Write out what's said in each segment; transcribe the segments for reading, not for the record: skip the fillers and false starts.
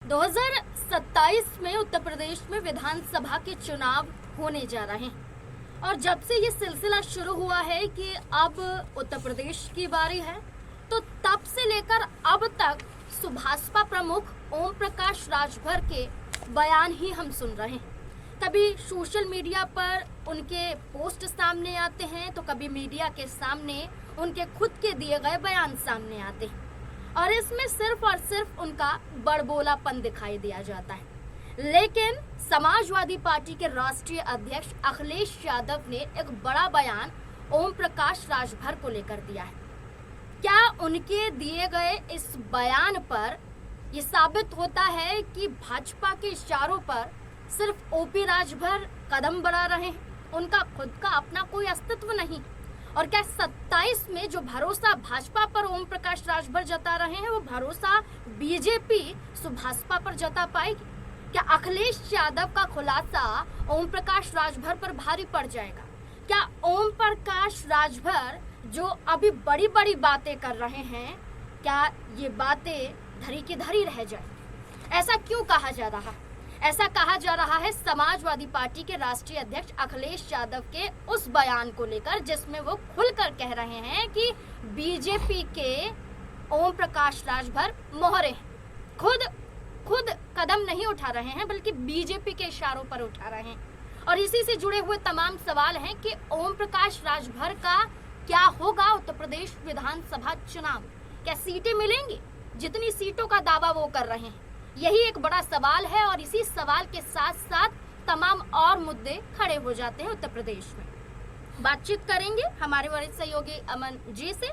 2027 में उत्तर प्रदेश में विधानसभा के चुनाव होने जा रहे हैं और जब से ये सिलसिला शुरू हुआ है कि अब उत्तर प्रदेश की बारी है, तो तब से लेकर अब तक सुभाषपा प्रमुख ओम प्रकाश राजभर के बयान ही हम सुन रहे हैं। कभी सोशल मीडिया पर उनके पोस्ट सामने आते हैं, तो कभी मीडिया के सामने उनके खुद के दिए गए बयान सामने आते हैं और इसमें सिर्फ और सिर्फ उनका बड़बोलापन दिखाई दिया जाता है। लेकिन समाजवादी पार्टी के राष्ट्रीय अध्यक्ष अखिलेश यादव ने एक बड़ा बयान ओम प्रकाश राजभर को लेकर दिया है। क्या उनके दिए गए इस बयान पर यह साबित होता है कि भाजपा के इशारों पर सिर्फ ओपी राजभर कदम बढ़ा रहे हैं, उनका खुद का अपना कोई अस्तित्व नहीं? और क्या 27 में जो भरोसा भाजपा पर ओम प्रकाश राजभर जता रहे हैं, वो भरोसा बीजेपी सुभाषपा पर जता पाएगी? क्या अखिलेश यादव का खुलासा ओम प्रकाश राजभर पर भारी पड़ जाएगा? क्या ओम प्रकाश राजभर जो अभी बड़ी बड़ी बातें कर रहे हैं, क्या ये बातें धरी की धरी रह जाए? ऐसा क्यों कहा जा रहा है? ऐसा कहा जा रहा है समाजवादी पार्टी के राष्ट्रीय अध्यक्ष अखिलेश यादव के उस बयान को लेकर, जिसमें वो खुलकर कह रहे हैं कि बीजेपी के ओम प्रकाश राजभर मोहरे खुद कदम नहीं उठा रहे हैं, बल्कि बीजेपी के इशारों पर उठा रहे हैं। और इसी से जुड़े हुए तमाम सवाल हैं कि ओम प्रकाश राजभर का क्या होगा उत्तर प्रदेश विधानसभा चुनाव? क्या सीटें मिलेंगी जितनी सीटों का दावा वो कर रहे हैं? यही एक बड़ा सवाल है और इसी सवाल के साथ साथ तमाम और मुद्दे खड़े हो जाते हैं उत्तर प्रदेश में। बातचीत करेंगे हमारे वरिष्ठ सहयोगी अमन जी से।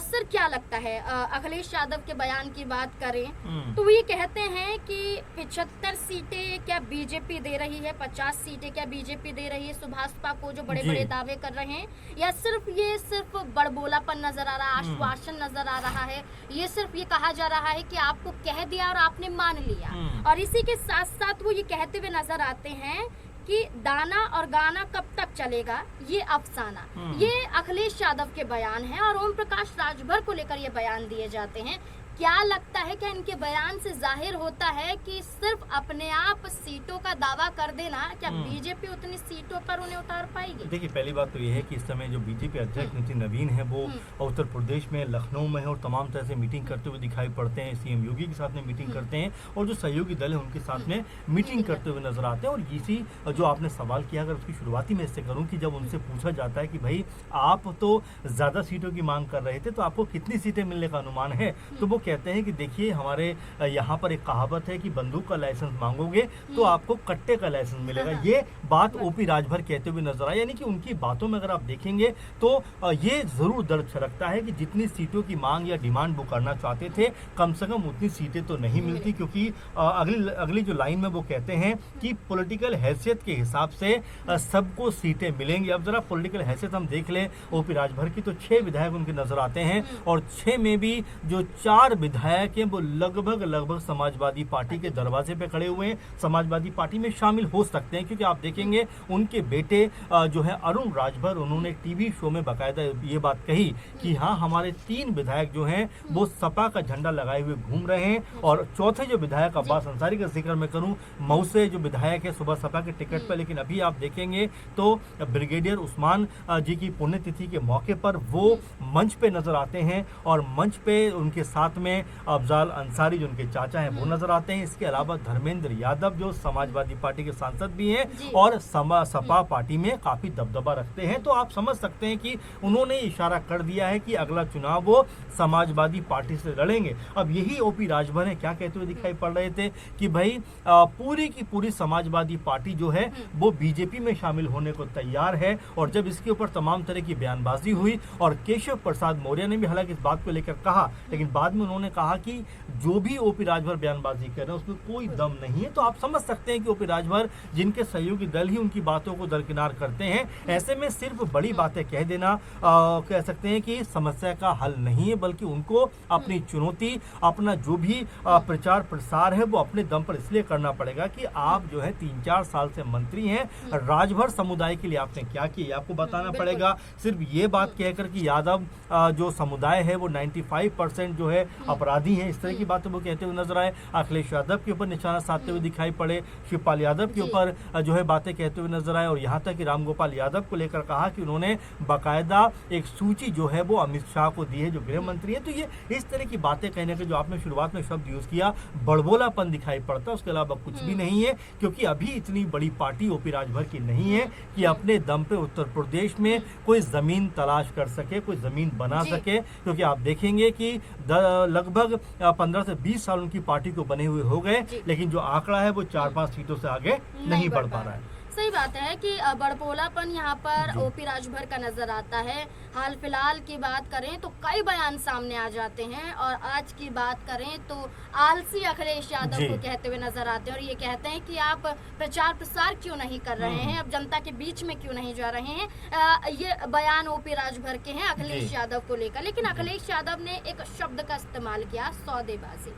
सर, क्या लगता है, अखिलेश यादव के बयान की बात करें तो ये कहते हैं कि 75 सीटें क्या बीजेपी दे रही है, 50 सीटें क्या बीजेपी दे रही है सुभाषपा को, जो बड़े बड़े दावे कर रहे हैं, या सिर्फ बड़बोलापन नजर आ रहा है, आश्वासन नजर आ रहा है, ये सिर्फ ये कहा जा रहा है कि आपको कह दिया और आपने मान लिया? और इसी के साथ साथ वो ये कहते हुए नजर आते हैं कि दाना और गाना कब तक चलेगा, ये अफसाना। ये अखिलेश यादव के बयान हैं और ओम प्रकाश राजभर को लेकर ये बयान दिए जाते हैं। क्या लगता है कि इनके बयान से जाहिर होता है कि सिर्फ अपने आप सीटों का दावा कर देना, क्या बीजेपी उतनी सीटों पर उन्हें उतार पाएगी? देखिए, पहली बात तो ये है कि इस समय जो बीजेपी अध्यक्ष नितिन नवीन है वो उत्तर प्रदेश में लखनऊ में है और तमाम तरह से मीटिंग करते हुए दिखाई पड़ते हैं। सीएम योगी के साथ में मीटिंग करते हैं और जो सहयोगी दल है उनके साथ में मीटिंग करते हुए नजर आते हैं। और इसी जो आपने सवाल किया, अगर उसकी शुरुआती में इससे करूँ कि जब उनसे पूछा जाता है कि भाई आप तो ज्यादा सीटों की मांग कर रहे थे, तो आपको कितनी सीटें मिलने का अनुमान है, तो वो कहते हैं कि देखिए, हमारे यहाँ पर एक कहावत है कि बंदूक का लाइसेंस मांगोगे तो आपको कट्टे का लाइसेंस मिलेगा। ये बात ओपी राजभर कहते हुए नजर आए, यानी कि उनकी बातों में अगर आप देखेंगे तो ये जरूर दर्द छलकता है कि जितनी सीटों की मांग या डिमांड वो करना चाहते थे, कम से कम उतनी सीटें तो नहीं मिलती, क्योंकि अगली जो लाइन में वो कहते हैं कि पॉलिटिकल हैसियत के हिसाब से सबको सीटें मिलेंगी। अब जरा पॉलिटिकल हैसियत हम देख लें ओपी राजभर की, तो 6 विधायक उनके नजर आते हैं और 6 में भी जो 4 विधायक हैं वो लगभग समाजवादी पार्टी के दरवाजे पे खड़े हुए हैं, समाजवादी पार्टी में शामिल हो सकते हैं। क्योंकि आप देखेंगे उनके बेटे जो है अरुण राजभर, उन्होंने टीवी शो में बाकायदा ये बात कही कि हाँ, हमारे 3 विधायक जो हैं वो सपा का झंडा लगाए हुए घूम रहे हैं। और चौथे जो विधायक अब्बास अंसारी का जिक्र मैं करूं, मऊ से जो विधायक है सुबह सपा के टिकट पर, लेकिन अभी आप देखेंगे तो ब्रिगेडियर उस्मान जी की पुण्यतिथि के मौके पर वो मंच पे नजर आते हैं और मंच पे उनके साथ में अफजाल अंसारी जो उनके चाचा हैं वो नजर आते हैं। इसके अलावा धर्मेंद्र यादव जो समाजवादी पार्टी के सांसद भी हैं और सपा पार्टी में काफी दबदबा रखते हैं। तो आप समझ सकते हैं कि उन्होंने इशारा कर दिया है कि अगला चुनाव वो समाजवादी पार्टी से लड़ेंगे। अब यही ओपी राजभर है क्या कहते हुए दिखाई पड़ रहे थे कि भाई पूरी की पूरी समाजवादी पार्टी जो है वो बीजेपी में शामिल होने को तैयार है। और जब इसके ऊपर तमाम तरह की बयानबाजी हुई और केशव प्रसाद मौर्य ने भी हालांकि इस बात को लेकर कहा, लेकिन बाद में उन्होंने कहा कि जो भी ओपी राजभर बयानबाजी कर रहे हैं उसमें कोई दम नहीं है। तो आप समझ सकते हैं कि ओपी राजभर जिनके सहयोगी दल ही उनकी बातों को दरकिनार करते हैं, ऐसे में सिर्फ बड़ी बातें कह देना कह सकते हैं कि समस्या का हल नहीं है, बल्कि उनको अपनी चुनौती, अपना जो भी प्रचार प्रसार है वो अपने दम पर इसलिए करना पड़ेगा कि आप जो है 3-4 साल से मंत्री हैं, राजभर समुदाय के लिए आपने क्या किया आपको बताना पड़ेगा। सिर्फ ये बात कहकर कि यादव जो समुदाय है वो 95% जो है अपराधी हैं, इस तरह की बातें वो कहते हुए नजर आए। अखिलेश यादव के ऊपर निशाना साधते हुए दिखाई पड़े, शिवपाल यादव के ऊपर जो है बातें कहते हुए नजर आए, और यहाँ तक कि रामगोपाल यादव को लेकर कहा कि उन्होंने बाकायदा एक सूची जो है वो अमित शाह को दी है, जो गृह मंत्री है। तो ये इस तरह की बातें कहने के जो आपने शुरुआत में शब्द यूज किया, बड़बोलापन दिखाई पड़ता है, उसके अलावा कुछ भी नहीं है। क्योंकि अभी इतनी बड़ी पार्टी ओपी राजभर की नहीं है कि अपने दम पे उत्तर प्रदेश में कोई जमीन तलाश कर सके, कोई जमीन बना सके। क्योंकि आप देखेंगे कि लगभग 15 से 20 साल उनकी पार्टी को बने हुए हो गए, लेकिन जो आंकड़ा है वो 4-5 सीटों से आगे नहीं बढ़ पा रहा है। सही बात है कि बड़बोलापन यहाँ पर ओपी राजभर का नजर आता है। हाल फिलहाल की बात करें तो कई बयान सामने आ जाते हैं, और आज की बात करें तो आलसी अखिलेश यादव को कहते हुए नजर आते हैं, और ये कहते हैं कि आप प्रचार प्रसार क्यों नहीं कर रहे हैं, अब जनता के बीच में क्यों नहीं जा रहे हैं। ये बयान ओपी राजभर के हैं अखिलेश यादव को लेकर। लेकिन अखिलेश यादव ने एक शब्द का इस्तेमाल किया, सौदेबाजी।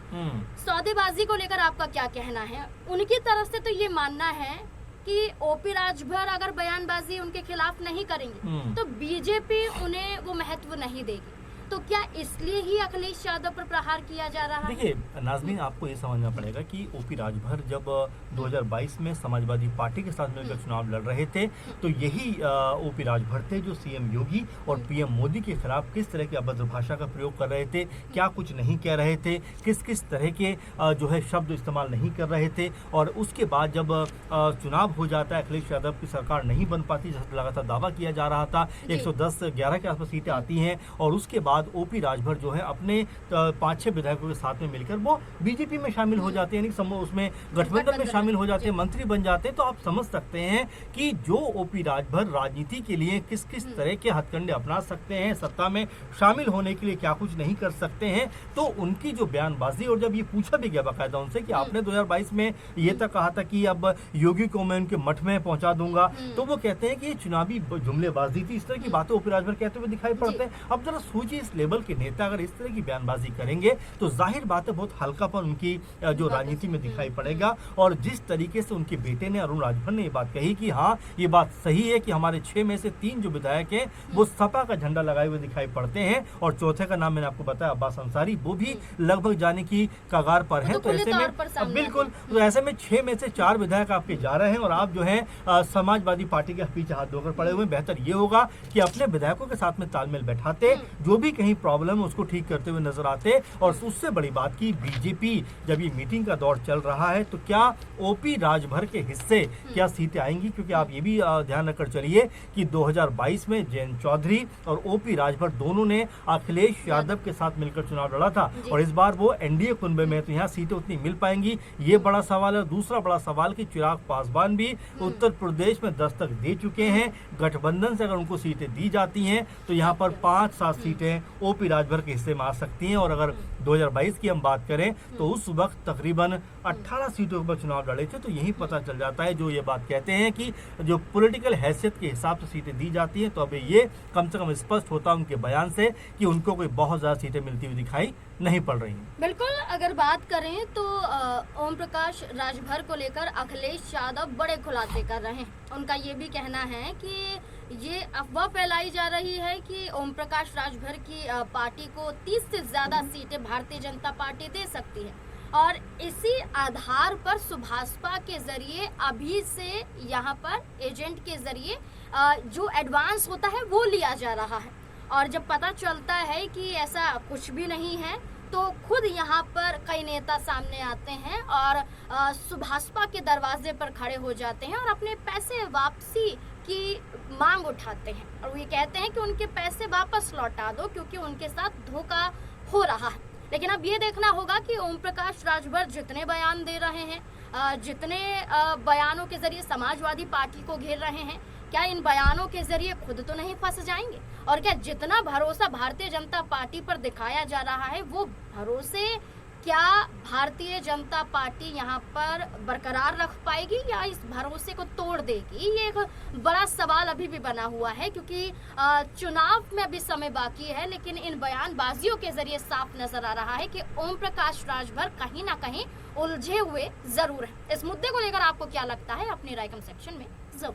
सौदेबाजी को लेकर आपका क्या कहना है? उनकी तरफ से तो ये मानना है कि ओपी राजभर अगर बयानबाजी उनके खिलाफ नहीं करेंगे तो बीजेपी उन्हें वो महत्व नहीं देगी। तो क्या इसलिए ही अखिलेश यादव पर प्रहार किया जा रहा है? देखिए नाज़मीन, आपको ये समझना पड़ेगा कि ओपी राजभर जब 2022 में समाजवादी पार्टी के साथ मिलकर चुनाव लड़ रहे थे, तो यही ओपी राजभर थे जो सीएम योगी और पीएम मोदी के खिलाफ किस तरह की अभद्र भाषा का प्रयोग कर रहे थे, क्या कुछ नहीं कह रहे थे, किस किस तरह के जो है शब्द इस्तेमाल नहीं कर रहे थे। और उसके बाद जब चुनाव हो जाता है, अखिलेश यादव की सरकार नहीं बन पाती, जैसा लगातार दावा किया जा रहा था, 110-11 के आसपास सीटें आती हैं, और उसके बाद ओपी राजभर जो है अपने 5-6 विधायकों के साथ में मिलकर वो बीजेपी में शामिल हो जाते हैं, यानी उसमें गठबंधन में शामिल हो जाते हैं, मंत्री बन जाते हैं। तो आप समझ सकते हैं कि जो ओपी राजभर राजनीति के लिए किस किस तरह के हथकंडे अपना सकते हैं, सत्ता में शामिल होने के लिए क्या कुछ नहीं कर सकते हैं। तो उनकी जो बयानबाजी, और जब ये पूछा भी गया बाकायदा उनसे कि आपने 2022 में ये तक कहा था कि अब योगी को मैं उनके मठ में पहुंचा दूंगा, तो वो कहते हैं कि ये चुनावी जुमलेबाजी थी। इस तरह की बातें ओपी राजभर कहते हुए दिखाई पड़ते हैं। अब जरा सोचिए, इस लेवल के नेता अगर इस तरह की बयानबाजी करेंगे तो जाहिर बात है बहुत हल्कापन उनकी जो राजनीति में दिखाई पड़ेगा। और जिस तरीके से उनके बेटे ने, अरुण राजभर ने ये बात कही कि हाँ ये बात सही है कि हमारे 6 में से 3 जो विधायक हैं वो सपा का झंडा लगाए हुए दिखाई पड़ते हैं, और चौथे का नाम मैंने आपको बताया अब्बास अंसारी, वो भी लगभग जाने की कगार पर है। तो ऐसे में बिल्कुल, तो ऐसे में 6 में से 4 विधायक आपके जा रहे हैं, और आप जो है समाजवादी पार्टी के पीछे हाथ धोकर पड़े हुए। बेहतर ये होगा कि अपने विधायकों के साथ में तालमेल बैठाते, जो भी कहीं प्रॉब्लम उसको ठीक करते हुए नजर आते। और उससे बड़ी बात की बीजेपी जब ये मीटिंग का दौर चल रहा है तो क्या ओपी राजभर के हिस्से क्या सीटें आएंगी? क्योंकि आप ये भी ध्यान रखकर चलिए कि 2022 में जयंत चौधरी और ओपी राजभर दोनों ने अखिलेश यादव के साथ मिलकर चुनाव लड़ा था, और इस बार वो एनडीए कुनबे में, तो यहाँ सीटें उतनी मिल पाएंगी, ये बड़ा सवाल है। दूसरा बड़ा सवाल कि चिराग पासवान भी उत्तर प्रदेश में दस्तक दे चुके हैं। गठबंधन से अगर उनको सीटें दी जाती हैं तो यहाँ पर 5-7 सीटें ओपी राजभर के हिस्से में आ सकती हैं। और अगर 2022 की हम बात करें तो उस वक्त तकरीबन 18 सीटों पर चुनाव लड़े थे। तो यही पता चल जाता है, जो ये बात कहते हैं कि जो पॉलिटिकल हैसियत के हिसाब से सीटें दी जाती हैं, तो अब ये कम से कम स्पष्ट होता है उनके बयान से कि उनको कोई बहुत ज़्यादा सीटें मिलती हुई दिखाई नहीं पड़ रही हैं। बिल्कुल, अगर बात करें तो ओम प्रकाश राजभर को लेकर अखिलेश यादव बड़े खुलासे कर रहे हैं। उनका ये भी कहना है कि ये अफवाह फैलाई जा रही है कि ओम प्रकाश राजभर की पार्टी को 30 से ज्यादा सीटें भारतीय जनता पार्टी दे सकती है, और इसी आधार पर सुभाषपा के जरिए अभी से यहाँ पर एजेंट के जरिए जो एडवांस होता है वो लिया जा रहा है। और जब पता चलता है कि ऐसा कुछ भी नहीं है तो खुद यहाँ पर कई नेता सामने आते हैं और सुभाषपा के दरवाजे पर खड़े हो जाते हैं और अपने पैसे वापसी की मांग उठाते हैं, और वो ये कहते हैं कि उनके पैसे वापस लौटा दो क्योंकि उनके साथ धोखा हो रहा है। लेकिन अब ये देखना होगा कि ओम प्रकाश राजभर जितने बयान दे रहे हैं, जितने बयानों के जरिए समाजवादी पार्टी को घेर रहे हैं, क्या इन बयानों के जरिए खुद तो नहीं फंस जाएंगे? और क्या जितना भरोसा भारतीय जनता पार्टी पर दिखाया जा रहा है वो भरोसे क्या भारतीय जनता पार्टी यहाँ पर बरकरार रख पाएगी या इस भरोसे को तोड़ देगी? ये एक बड़ा सवाल अभी भी बना हुआ है, क्योंकि चुनाव में अभी समय बाकी है। लेकिन इन बयानबाजियों के जरिए साफ नजर आ रहा है कि ओम प्रकाश राजभर कहीं ना कहीं उलझे हुए जरूर है। इस मुद्दे को लेकर आपको क्या लगता है? अपनी राय कमेंट सेक्शन में